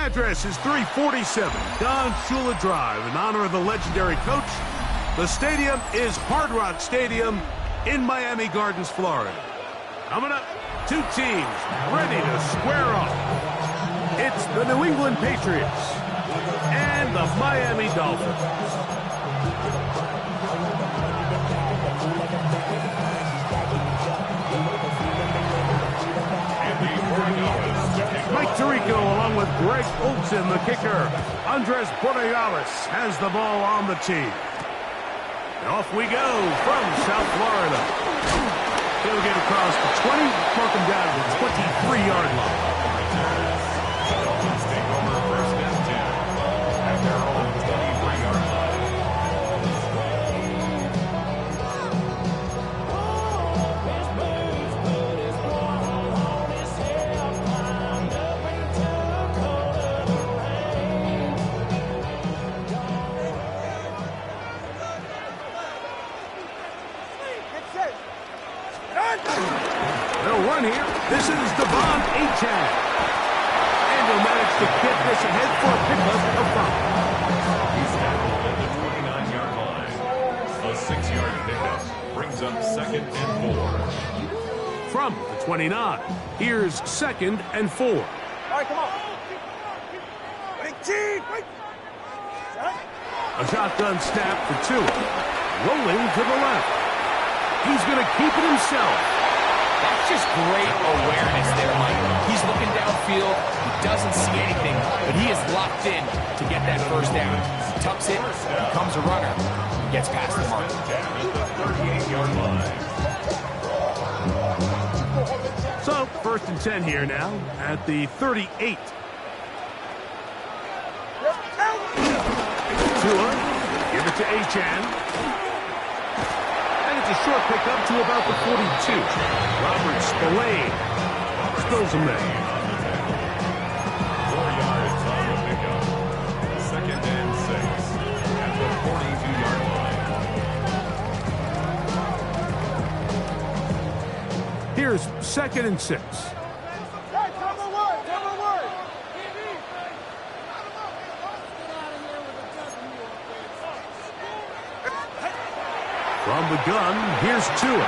address is 347 Don Shula Drive in honor of the legendary coach. The stadium is Hard Rock Stadium in Miami Gardens, Florida. Coming up, two teams ready to square off. It's the New England Patriots and the Miami Dolphins. Mike Tirico along with Greg Olsen, the kicker. Andres Borregales has the ball on the tee. And off we go from South Florida. He'll get across the 20, mark him down to the 23-yard line. Dolphins take over first and 10 at their own 23-yard line. They'll run here. This is Devon Achane. And he'll manage to get this ahead for a pickup of 5. He's tackled at the 29-yard line. A 6-yard pickup brings up 2nd and 4. From the 29, here's 2nd and 4. All right, come on. A shotgun snap for Tua. Rolling to the left. He's going to keep it himself. That's just great awareness there, Mike. He's looking downfield. He doesn't see anything, but he is locked in to get that first down. He tucks it, becomes a runner, gets past the mark. So, 1st and 10 here now at the 38. Tua, give it to Achane. It's a short pickup to about the 42. Robert Spillane spills him there. 4 yards on the pickup. 2nd and 6 at the 42-yard line. Here's 2nd and 6. From the gun, here's Tua.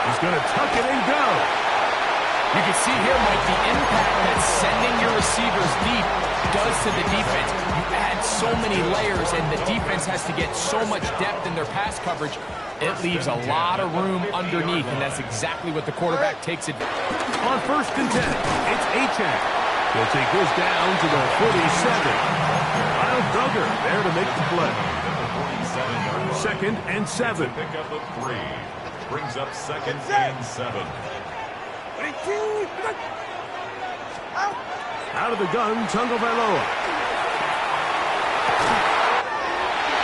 He's going to tuck it and go. You can see here, Mike, the impact that sending your receivers deep does to the defense. You add so many layers, and the defense has to get so much depth in their pass coverage. It leaves a lot of room underneath, and that's exactly what the quarterback takes it. On 1st and 10, it's Achane. He'll take this down to the 47. Kyle Duggar there to make the play. 2nd and 7. Pick up of 3. Brings up 2nd and 7. Out of the gun, Tagovailoa.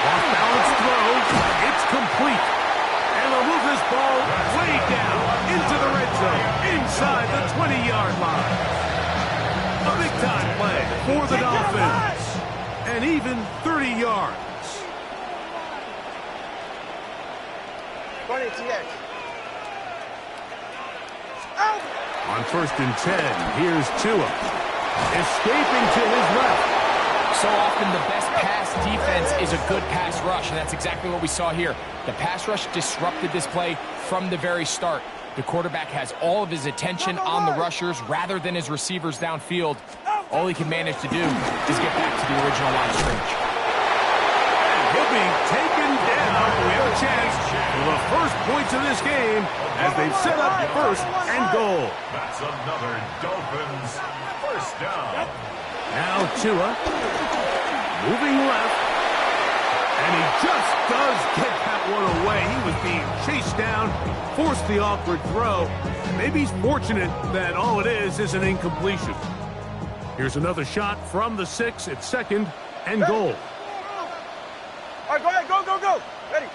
Off balance throw. It's complete. And they'll move this ball way down into the red zone, inside the 20-yard line. A big-time play for the Dolphins. And even 30 yards. On 1st and 10, here's Tua. Escaping to his left. So often the best pass defense is a good pass rush, and that's exactly what we saw here. The pass rush disrupted this play from the very start. The quarterback has all of his attention on the rushers rather than his receivers downfield. All he can manage to do is get back to the original line of scrimmage. He'll be taken down. We have a chance for the first points of this game as they've set up 1st and goal. That's another Dolphins first down. Now Tua moving left. And he just does get that one away. He was being chased down, forced the awkward throw. Maybe he's fortunate that all it is an incompletion. Here's another shot from the 6 at 2nd and goal. All right, go ahead, go. Ready.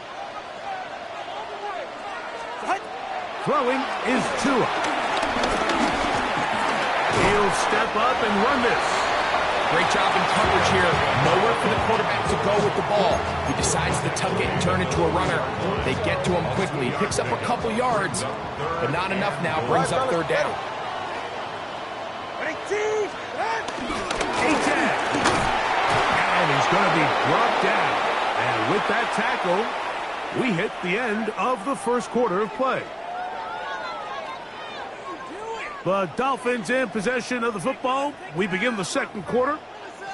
Throwing is Tua. He'll step up and run this. Great job in coverage here. Nowhere for the quarterback to go with the ball. He decides to tuck it and turn it to a runner. They get to him quickly. He picks up a couple yards, but not enough now. Brings up 3rd down. A-tag. And he's going to be brought down. And with that tackle, we hit the end of the first quarter of play. The Dolphins in possession of the football. We begin the second quarter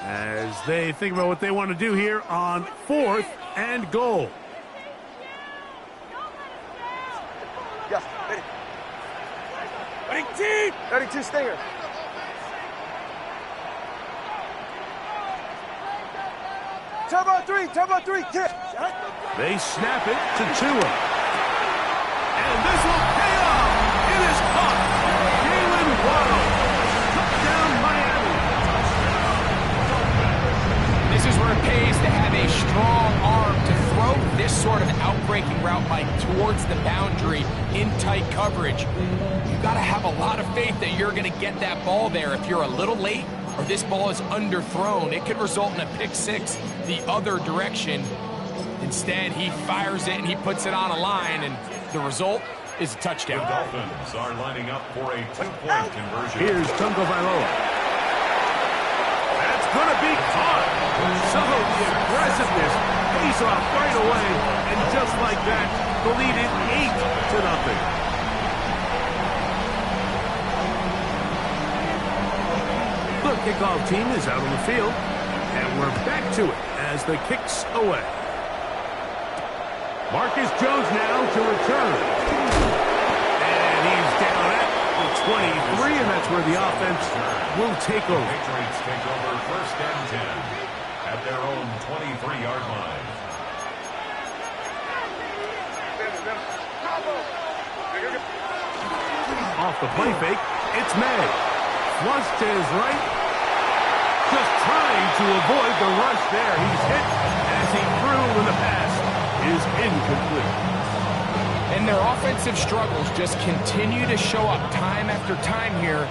as they think about what they want to do here on 4th and goal. Yes, ready. 32 Stinger. Turbo 3, kick. They snap it to Tua. And this will pay off. It is caught. Jalen Waddle. Touchdown, Miami. This is where it pays to have a strong arm to throw this sort of outbreaking route like towards the boundary in tight coverage. You've got to have a lot of faith that you're going to get that ball there. If you're a little late or this ball is underthrown, it could result in a pick six the other direction. Instead, he fires it and he puts it on a line, and the result is a touchdown. The Dolphins are lining up for a 2-point conversion. Here's Tagovailoa. That's going to be caught. Some of the aggressiveness pays off right away, and just like that, the lead is 8-0. The kickoff team is out on the field, and we're back to it as the kick's away. Marcus Jones now to return. And he's down at the 23, and that's where the offense will take over. Patriots take over 1st and 10 at their own 23-yard line. Off the play fake, it's May. Flush to his right. Just trying to avoid the rush there. He's hit as he threw when the pass is incomplete. And their offensive struggles just continue to show up time after time here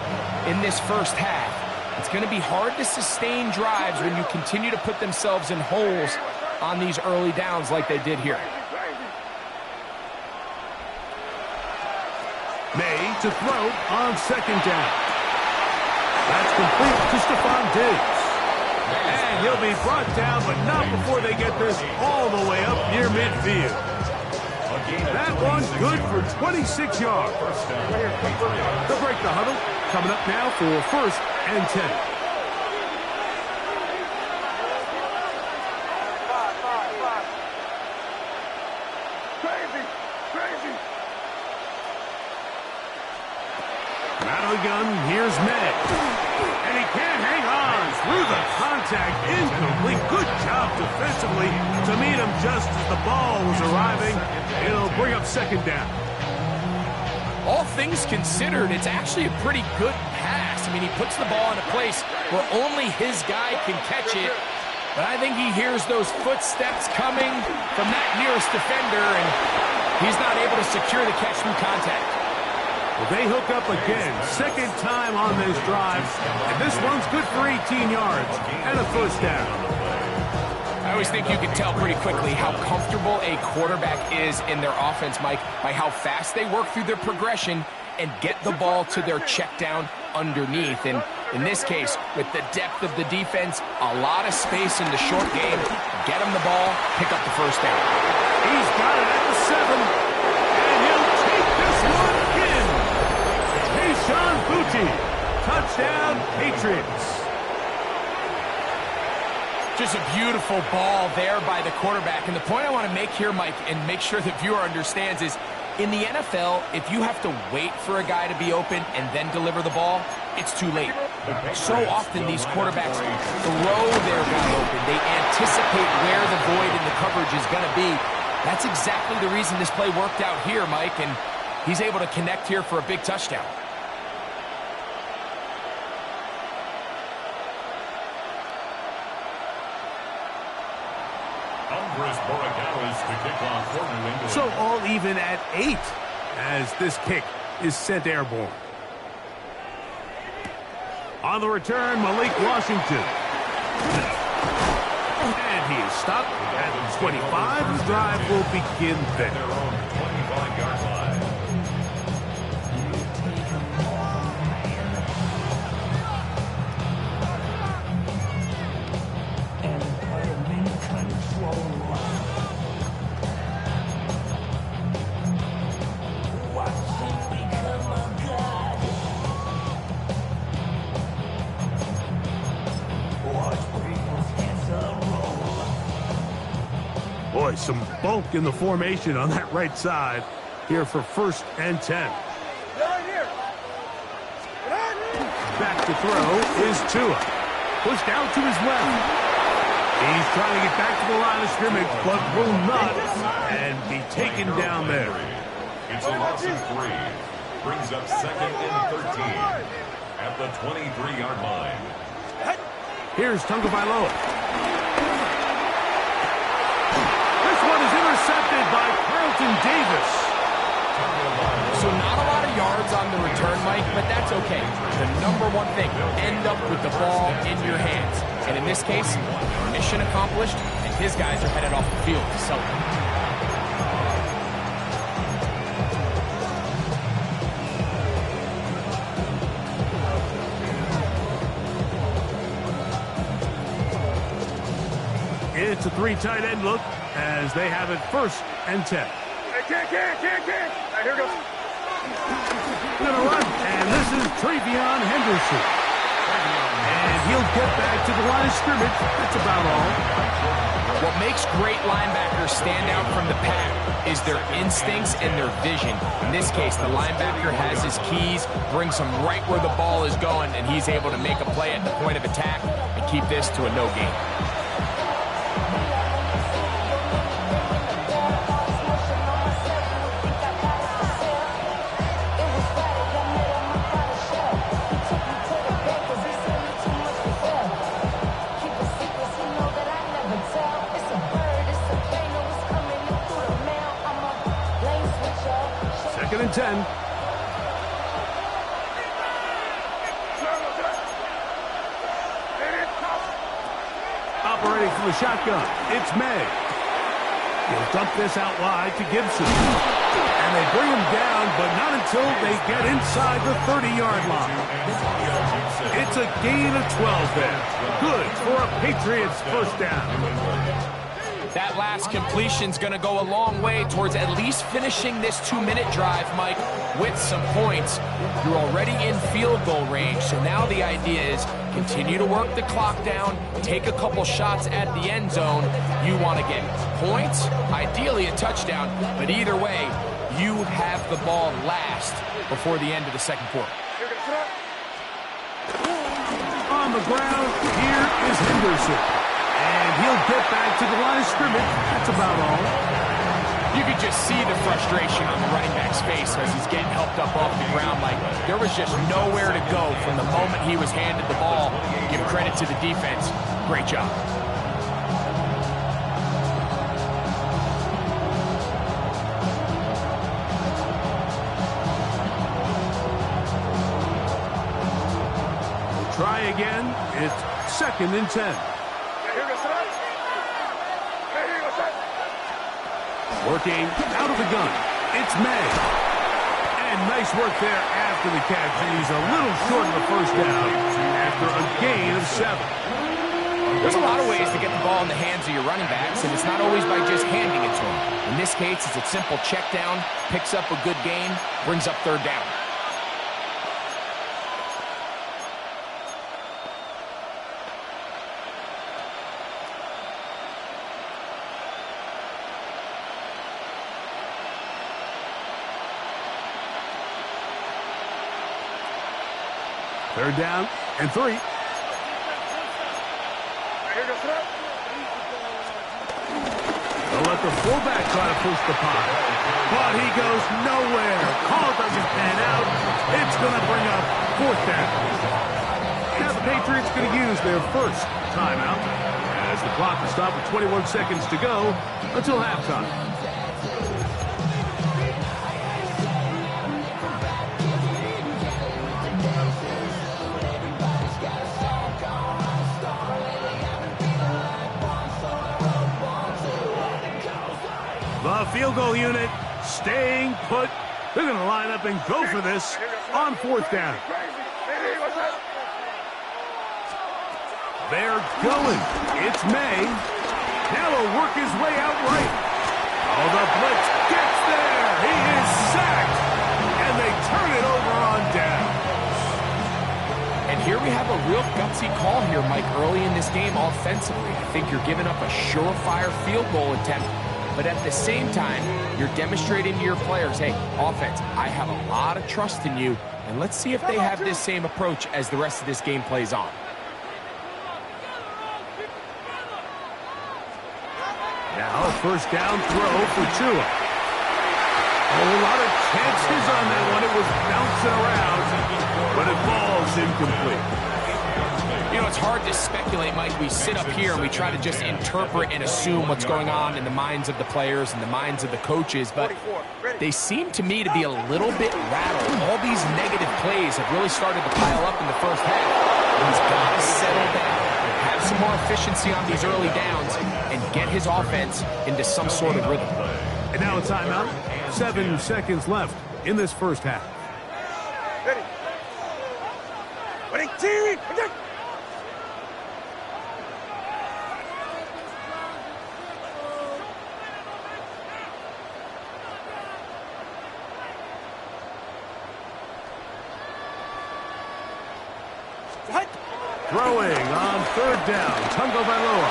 in this first half. It's going to be hard to sustain drives when you continue to put themselves in holes on these early downs like they did here. May to throw on 2nd down. That's complete to Stephon Diggs. And he'll be brought down, but not before they get this all the way up near midfield. That one's good for 26 yards. They'll break the huddle. Coming up now for 1st and 10. Gun, here's May. And he can't hang on through the contact. Incomplete. Good job defensively to meet him just as the ball was arriving. It'll bring up 2nd down. All things considered, it's actually a pretty good pass. I mean, he puts the ball in a place where only his guy can catch it. But I think he hears those footsteps coming from that nearest defender, and he's not able to secure the catch through contact. Well, they hook up again. 2nd time on this drive. And this one's good for 18 yards and a 1st down. I always think you can tell pretty quickly how comfortable a quarterback is in their offense, Mike, by how fast they work through their progression and get the ball to their check down underneath. And in this case, with the depth of the defense, a lot of space in the short game, get him the ball, pick up the 1st down. He's got it at the 7. And he'll take this one in. Sean Bucci, touchdown, Patriots. Just a beautiful ball there by the quarterback. And the point I want to make here, Mike, and make sure the viewer understands is, in the NFL, if you have to wait for a guy to be open and then deliver the ball, it's too late. So often these quarterbacks throw their guy open. They anticipate where the void in the coverage is going to be. That's exactly the reason this play worked out here, Mike, and he's able to connect here for a big touchdown. So all even at 8 as this kick is sent airborne. On the return, Malik Washington. And he is stopped at 25. The drive will begin there. Boy, some bulk in the formation on that right side here for 1st and 10. Back to throw is Tua. Pushed out to his left. He's trying to get back to the line of scrimmage, but will not, and be taken down there. It's a loss of 3. Brings up 2nd and 13 at the 23-yard line. Here's Tagovailoa. This one is intercepted by Carlton Davis. So not a lot of yards on the return, Mike, but that's okay. The number one thing, end up with the ball in your hands. And in this case, mission accomplished, and his guys are headed off the field to celebrate. It's a 3 tight end look as they have it 1st and 10. Can't. All right, here goes. Gonna run, and this is Travion Henderson. And he'll get back to the line of scrimmage. That's about all. What makes great linebackers stand out from the pack is their instincts and their vision. In this case, the linebacker has his keys, brings him right where the ball is going, and he's able to make a play at the point of attack and keep this to a no gain. And 10. Operating from the shotgun, it's May. He'll dump this out wide to Gibson. And they bring him down, but not until they get inside the 30-yard line. It's a gain of 12 there. Good for a Patriots 1st down. That last completion's going to go a long way towards at least finishing this 2-minute drive, Mike, with some points. You're already in field goal range, so now the idea is continue to work the clock down, take a couple shots at the end zone. You want to get points, ideally a touchdown, but either way, you have the ball last before the end of the 2nd quarter. On the ground, here is Henderson. And he'll get back to the line of scrimmage. That's about all. You could just see the frustration on the running back's face as he's getting helped up off the ground. Like, there was just nowhere to go from the moment he was handed the ball. Give credit to the defense. Great job. We'll try again. It's 2nd and 10. Working out of the gun, it's May. And nice work there after the catch. He's a little short of the 1st down after a gain of 7. There's a lot of ways to get the ball in the hands of your running backs, and it's not always by just handing it to them. In this case, it's a simple check down, picks up a good gain, brings up 3rd down. Third down and 3. They'll let the fullback try to push the pot. But he goes nowhere. Call doesn't pan out. It's going to bring up 4th down. Now the Patriots going to use their 1st timeout as the clock will stop with 21 seconds to go until halftime. The field goal unit staying put. They're going to line up and go for this on 4th down. They're going. It's May. Now he'll work his way out right. Oh, the blitz gets there. He is sacked. And they turn it over on down. And here we have a real gutsy call here, Mike, early in this game offensively. I think you're giving up a surefire field goal attempt. but at the same time, you're demonstrating to your players, hey, offense, I have a lot of trust in you, and let's see if they have this same approach as the rest of this game plays on. Now, first down throw for Tua. A lot of chances on that one. It was bouncing around, but it falls incomplete. You know, it's hard to speculate, Mike. We sit up here and we try to just interpret and assume what's going on in the minds of the players and the minds of the coaches, but they seem to me to be a little bit rattled. All these negative plays have really started to pile up in the first half. He's got to settle down, have some more efficiency on these early downs, and get his offense into some sort of rhythm. And now a timeout. 7 seconds left in this first half. Ready. Ready, team. Throwing on third down, Tagovailoa.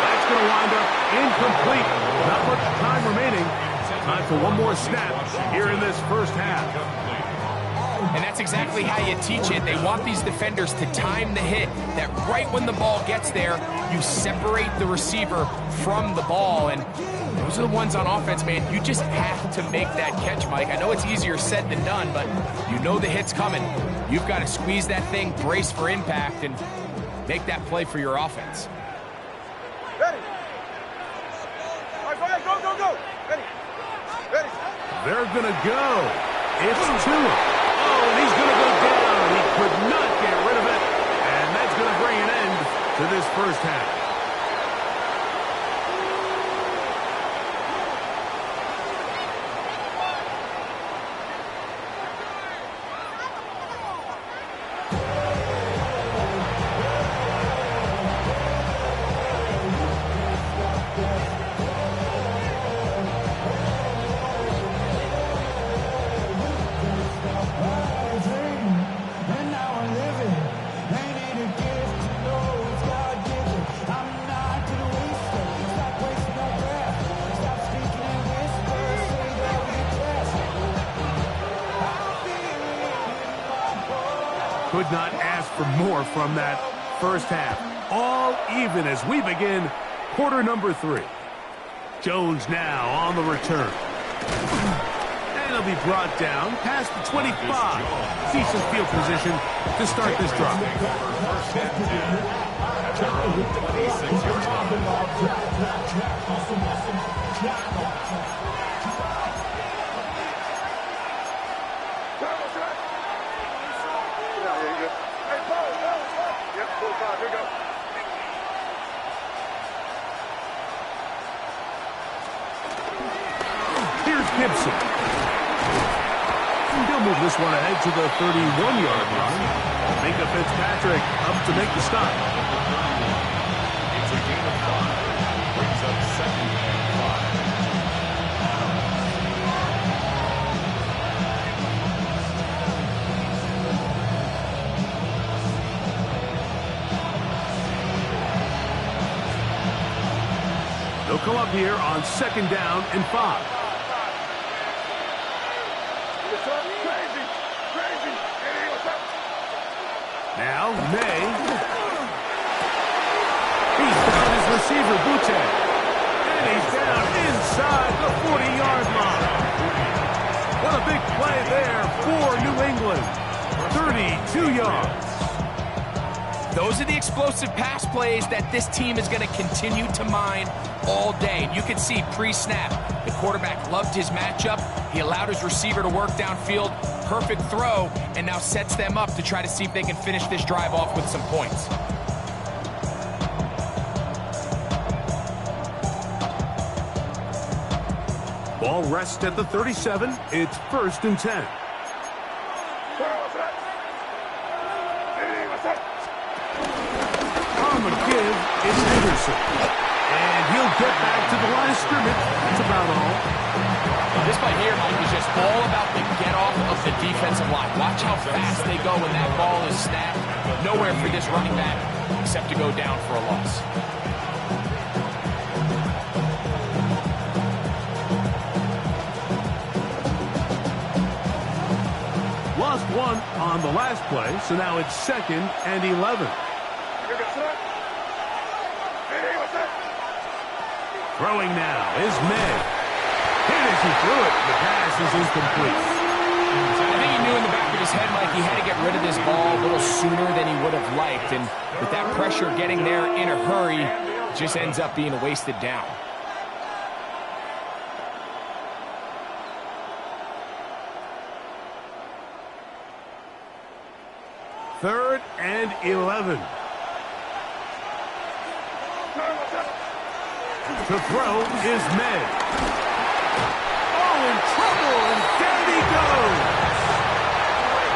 That's going to wind up incomplete. Not much time remaining. Time for one more snap here in this first half. And that's exactly how you teach it. They want these defenders to time the hit, that right when the ball gets there, you separate the receiver from the ball. And those are the ones on offense, man. You just have to make that catch, Mike. I know it's easier said than done, but you know the hit's coming. You've got to squeeze that thing, brace for impact, and make that play for your offense. Ready. All right, go ahead, go. Ready. Ready. They're going to go. It's Tua. Oh, and he's going to go down. He could not get rid of it, and that's going to bring an end to this first half. Could not ask for more from that first half. All even as we begin quarter number 3. Jones now on the return. And he'll be brought down past the 25. Decent field position to start this drive. First and 10 at their own 26-yard Gibson. He'll move this one ahead to the 31-yard line. Minka Fitzpatrick up to make the stop. It's a gain of 5. Brings up second and 5. They'll come up here on second down and 5. Now, May. He's found his receiver, Butte. And he's down inside the 40-yard line. What a big play there for New England. 32 yards. Those are the explosive pass plays that this team is going to continue to mine all day. You can see pre-snap, the quarterback loved his matchup. He allowed his receiver to work downfield. Perfect throw, and now sets them up to try to see if they can finish this drive off with some points. Ball rests at the 37. It's first and 10. On the give, it's Henderson. And he'll get back to the line of scrimmage. That's about all. This play here, Mike, is just all about the get-off of the defensive line. Watch how fast they go when that ball is snapped. Nowhere for this running back except to go down for a loss. lost one on the last play, so now it's 2nd and 11. Throwing now is May. Hit as he threw it. The pass is incomplete. I think he knew in the back of his head, Mike, he had to get rid of this ball a little sooner than he would have liked. And with that pressure getting there in a hurry, it just ends up being a wasted down. Third and 11. To throw is May. Oh, in trouble, and down he goes.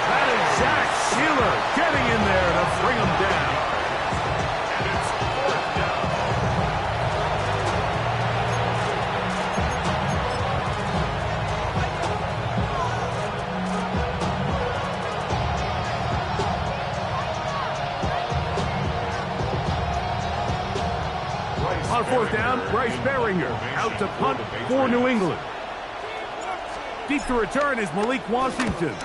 That is Zach Sealer getting in there to bring him down. And it's 4th down. On 4th down, Bryce Beringer out to punt for New England. Deep to return is Malik Washington.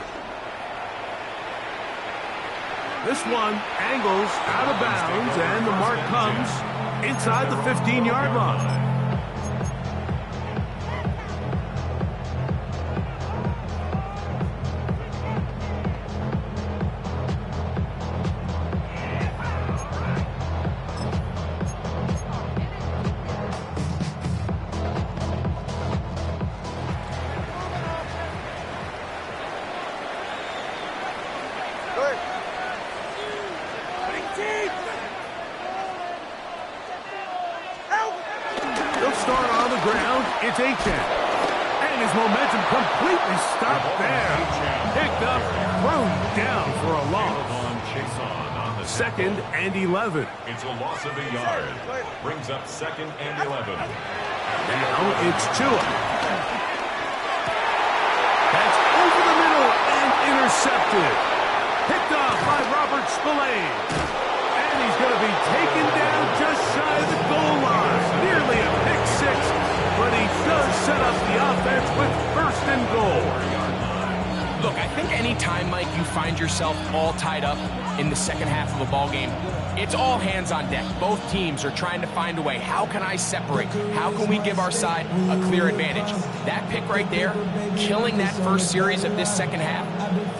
This one angles out of bounds, and the mark comes inside the 15-yard line. It's H2H. And his momentum completely stopped there. Picked up, thrown down for a loss. 2nd and 11. It's a loss of a yard. Brings up 2nd and 11. Now it's Tua. That's over the middle and intercepted. Picked off by Robert Spillane. And he's going to be taken down just shy of the goal line. Nearly a pick six. But he does set up the offense with 1st and goal. Look, I think any time, Mike, you find yourself all tied up in the second half of a ball game, it's all hands on deck. Both teams are trying to find a way. How can I separate? How can we give our side a clear advantage? That pick right there, killing that first series of this second half,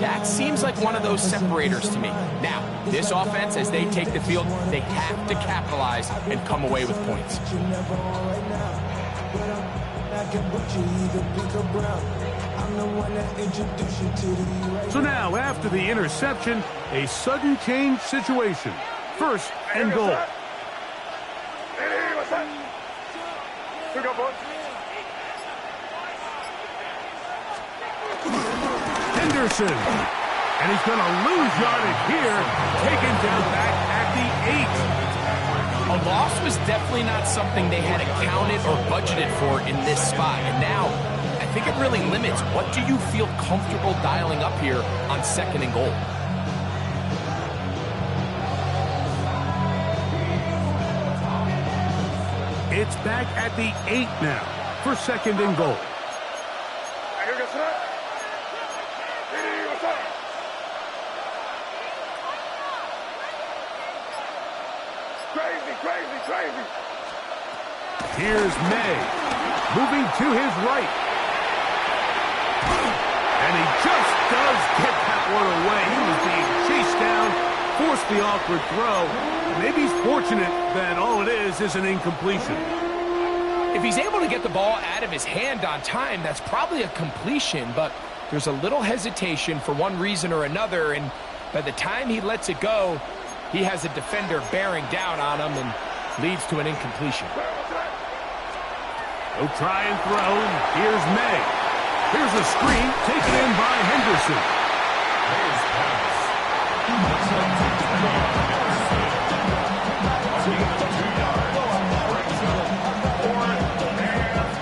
that seems like one of those separators to me. Now, this offense, as they take the field, they have to capitalize and come away with points. So now, after the interception, a sudden change situation. 1st and goal. Henderson. And he's going to lose yardage here. Taken down back at the 8. A loss was definitely not something they had accounted or budgeted for in this spot. And now, I think it really limits what do you feel comfortable dialing up here on 2nd and goal. It's back at the 8 now for 2nd and goal. Crazy. Here's May, moving to his right. And he just does get that one away. He was being chased down, forced the awkward throw. Maybe he's fortunate that all it is an incompletion. If he's able to get the ball out of his hand on time, that's probably a completion, but there's a little hesitation for one reason or another, and by the time he lets it go, he has a defender bearing down on him and leads to an incompletion. He'll try and throw. Here's May. Here's a screen taken in by Henderson. May's pass. A gain of 2 yards. Brings up 4th and goal.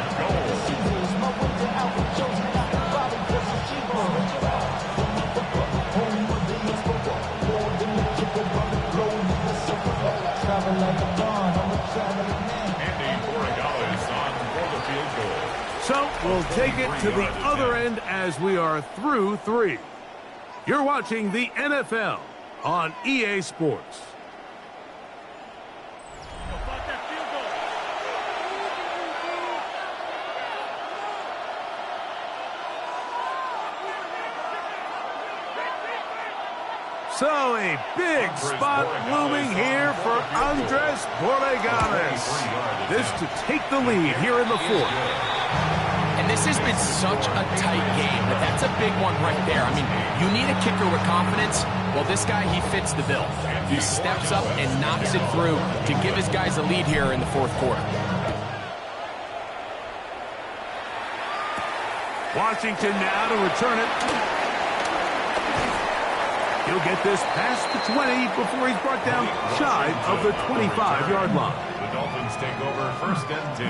So we'll take it to the other end as we are through 3. You're watching the NFL on EA Sports. So a big spot looming here for Andres Borregames. This to take the lead here in the fourth. And this has been such a tight game, but that's a big one right there. I mean, you need a kicker with confidence. Well, this guy, he fits the bill. He steps up and knocks it through to give his guys a lead here in the fourth quarter. Washington now to return it. He'll get this past the 20 before he's brought down shy of the 25-yard line. The Dolphins take over 1st and 10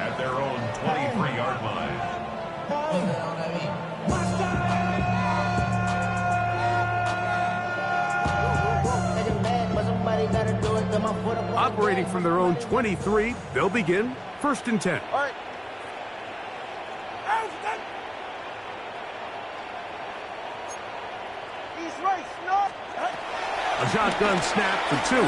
at their own 23-yard line. Operating from their own 23, they'll begin 1st and 10. All right. A shotgun snap for two.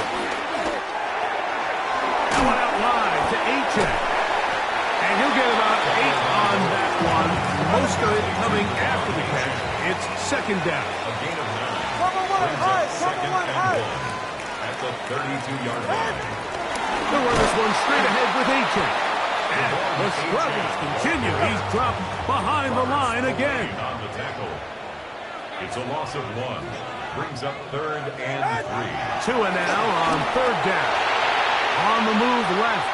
That one out wide to H2H. And he'll get about 8 on that one. Most of it coming after the catch. It's 2nd down. A gain of 9. Cover one high. Cover one high. At the 32-yard line. They'll run this one straight ahead with H2H. And the struggles continue. He's dropped behind the line again. On the tackle. It's a loss of 1. Brings up 3rd and 3. Tua now on 3rd down. On the move left.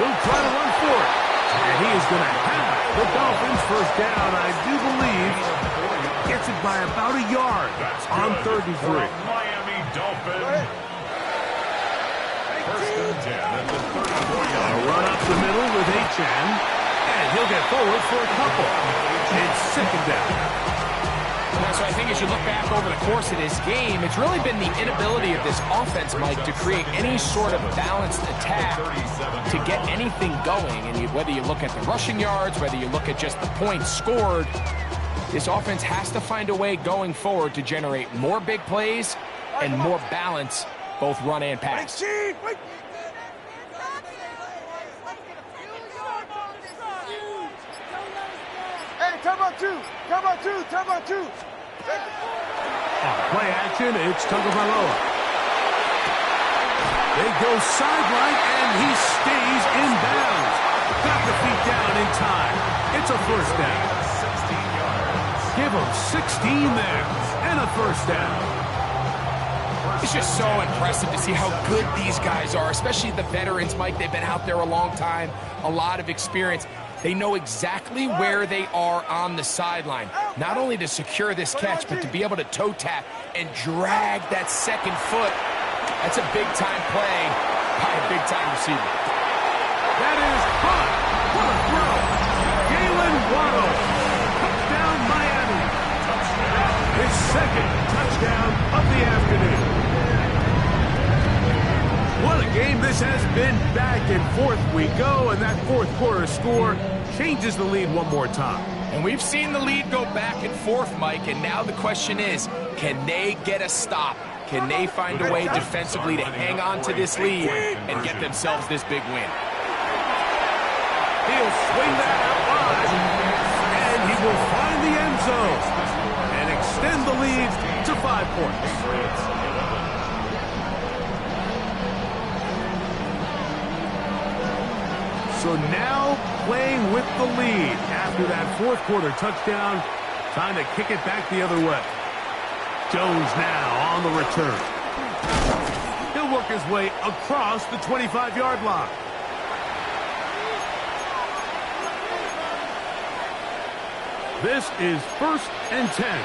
He'll try to run for it. And he is going to have the Dolphins 1st down, I do believe. Gets it by about a yard on 3rd and 3. Miami Dolphins. 1st and 10 at the 34-yard line. Run up the middle with H2H. And he'll get forward for a couple. It's 2nd down. So I think as you look back over the course of this game, it's really been the inability of this offense, Mike, to create any sort of balanced attack to get anything going. And whether you look at the rushing yards, whether you look at just the points scored, this offense has to find a way going forward to generate more big plays and more balance, both run and pass. Hey, come on two. Play action, it's Tagovailoa. They go sideline, and he stays in bounds. Got the feet down in time. It's a 1st down. 16 yards. Give him 16 there, and a 1st down. It's just so impressive to see how good these guys are, especially the veterans, Mike. They've been out there a long time, a lot of experience. They know exactly where they are on the sideline, not only to secure this catch, but to be able to toe tap and drag that 2nd foot. That's a big-time play by a big-time receiver. That is hot. What a throw. Jalen Waddle. Touchdown, Miami. His 2nd touchdown of the afternoon. What a game this has been. Back and forth we go, and that 4th quarter score changes the lead one more time. And we've seen the lead go back and forth, Mike, and now the question is, can they get a stop? Can they find a way defensively to hang on to this lead and get themselves this big win? He'll swing that out wide, and he will find the end zone and extend the lead to 5 points. So now playing with the lead after that 4th quarter touchdown, trying to kick it back the other way. Jones now on the return. He'll work his way across the 25-yard line. This is 1st and 10.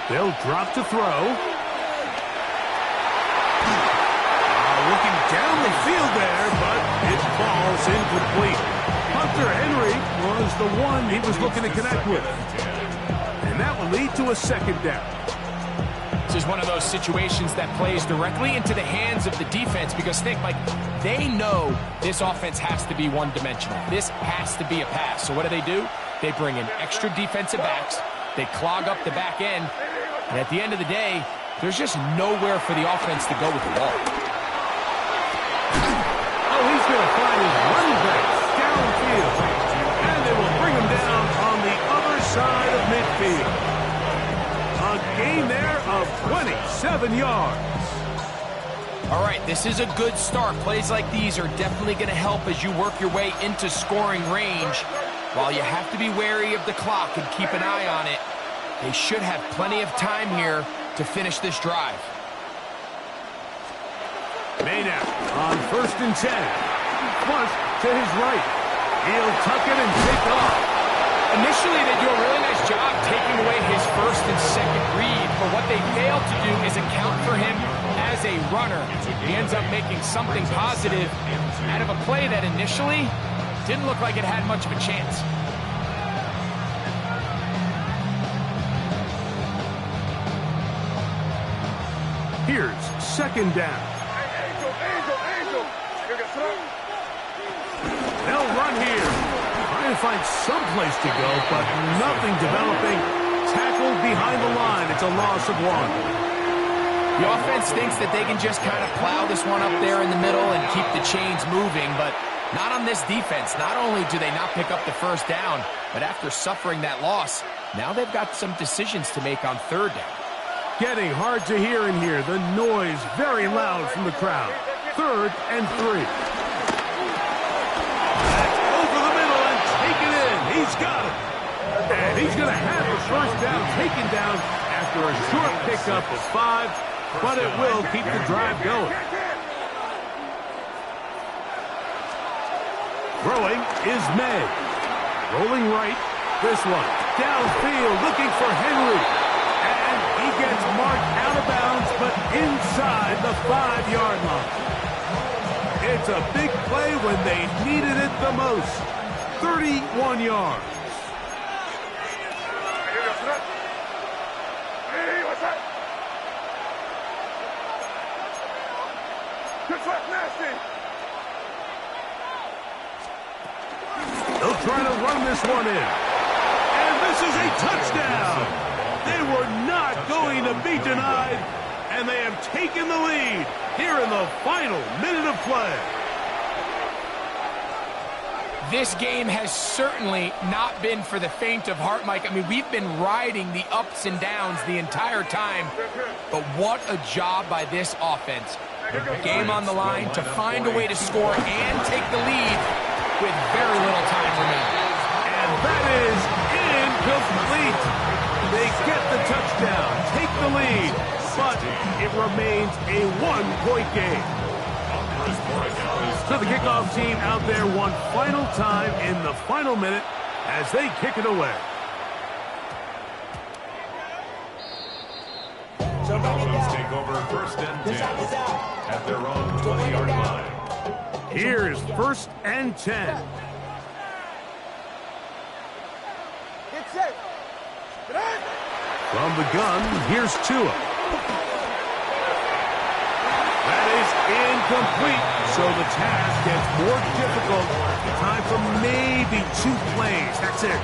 They'll drop to throw. Looking down the field there, but it falls incomplete. Hunter Henry was the one he was looking to connect with. And that will lead to a 2nd down. This is one of those situations that plays directly into the hands of the defense because think, like, they know this offense has to be one-dimensional. This has to be a pass. So what do? They bring in extra defensive backs. They clog up the back end. And at the end of the day, there's just nowhere for the offense to go with the ball. Oh, he's going to find his running back downfield. And they will bring him down on the other side of midfield. A gain there of 27 yards. All right, this is a good start. Plays like these are definitely going to help as you work your way into scoring range. While you have to be wary of the clock and keep an eye on it, they should have plenty of time here to finish this drive. Maynard on 1st and 10. Flush to his right. He'll tuck it and take off. Initially, they do a really nice job taking away his first and second read, but what they fail to do is account for him as a runner. He ends up making something positive out of a play that initially didn't look like it had much of a chance. Here's 2nd down. They'll run here. Trying to find some place to go, but nothing developing. Tackled behind the line. It's a loss of 1. The offense thinks that they can just kind of plow this one up there in the middle and keep the chains moving, but not on this defense. Not only do they not pick up the 1st down, but after suffering that loss, now they've got some decisions to make on 3rd down. Getting hard to hear in here. The noise very loud from the crowd. 3rd and 3. That's over the middle and taken in. He's got it. And he's going to have the 1st down taken down after a short pickup of 5, but it will keep the drive going. Throwing is May. Rolling right. This one. Downfield looking for Henry. And he gets marked out of bounds, but inside the 5-yard line. It's a big play when they needed it the most. 31 yards. They'll try to run this one in. And this is a touchdown. They were not going to be denied, and they have taken the lead here in the final minute of play. This game has certainly not been for the faint of heart, Mike. I mean, we've been riding the ups and downs the entire time, but what a job by this offense. The game on the line to find a way to score and take the lead with very little time remaining. And that is incomplete. They get the touchdown, take the lead, but it remains a 1-point game. So the kickoff team out there one final time in the final minute as they kick it away. Dolphins take over 1st and 10 at their own 20-yard line. Here's 1st and 10. Get set. From the gun, here's Tua. That is incomplete, so the task gets more difficult. Time for maybe 2 plays. That's it.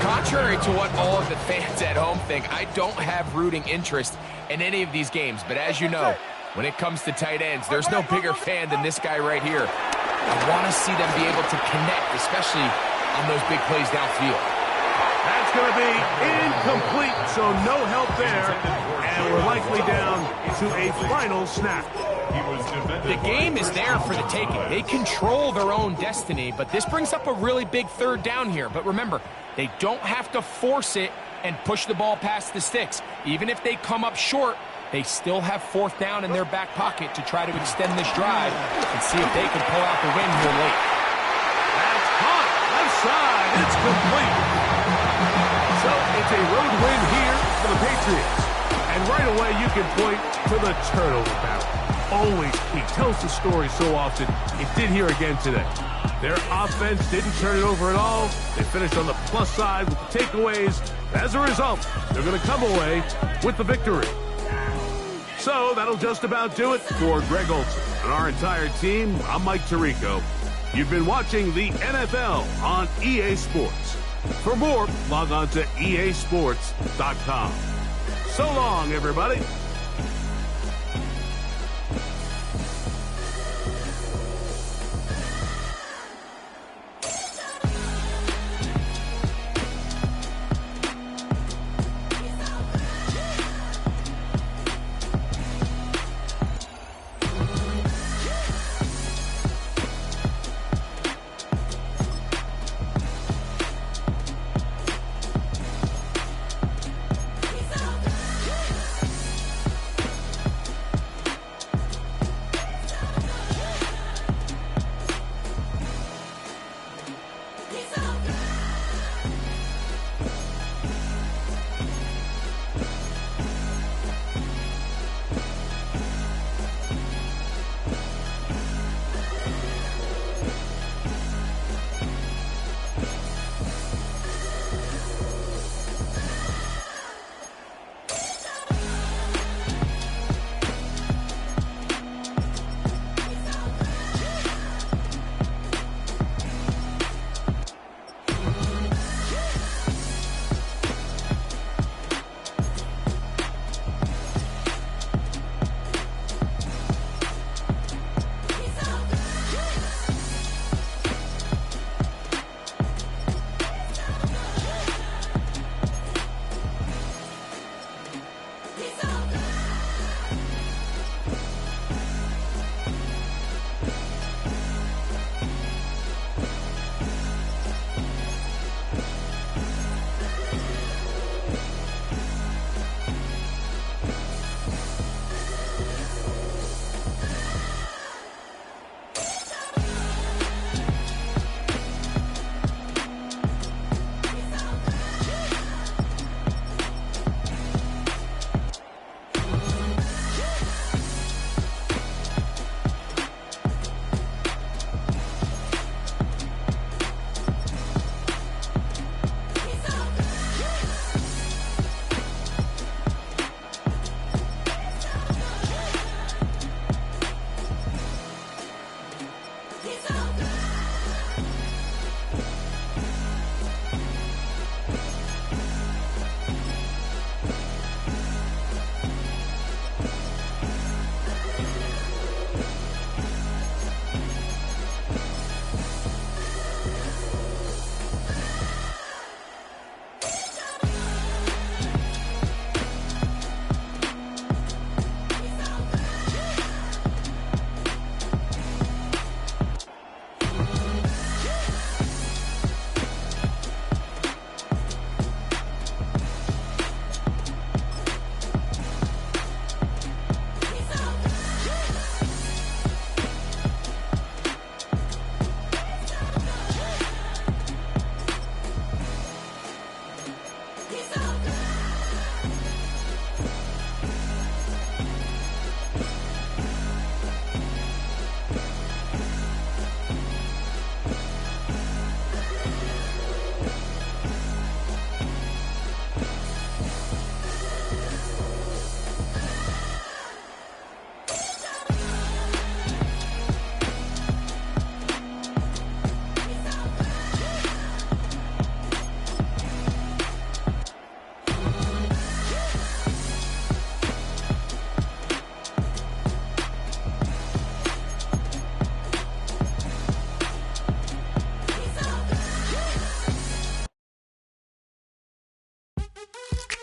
Contrary to what all of the fans at home think, I don't have rooting interest in any of these games. But as you know, when it comes to tight ends, there's no bigger fan than this guy right here. I want to see them be able to connect, especially on those big plays downfield. That's going to be incomplete, so no help there. And we're likely down to a final snap. The game is there for the taking. They control their own destiny, but this brings up a really big 3rd down here. But remember, they don't have to force it and push the ball past the sticks. Even if they come up short, they still have 4th down in their back pocket to try to extend this drive and see if they can pull out the win here late. That's caught. Left side. It's complete. So it's a road win here for the Patriots. And right away you can point to the turnover battle. Always key. Tells the story so often. It did here again today. Their offense didn't turn it over at all. They finished on the plus side with the takeaways. As a result, they're going to come away with the victory. So that'll just about do it for Greg Olson and our entire team. I'm Mike Tirico. You've been watching the NFL on EA Sports. For more, log on to easports.com. So long, everybody.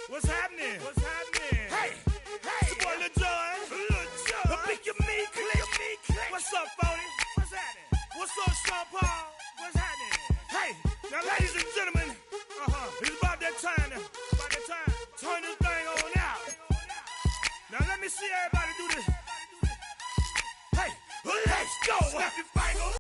What's happening? What's happening? Hey, hey, it's your boy Lil Joy. Pick your me, click. What's up, Phony? What's happening? What's up, Sean Paul? What's happening? Hey, now, ladies and gentlemen, it's about that time. Turn this thing on out. Now, let me see everybody do this. Hey, let's go.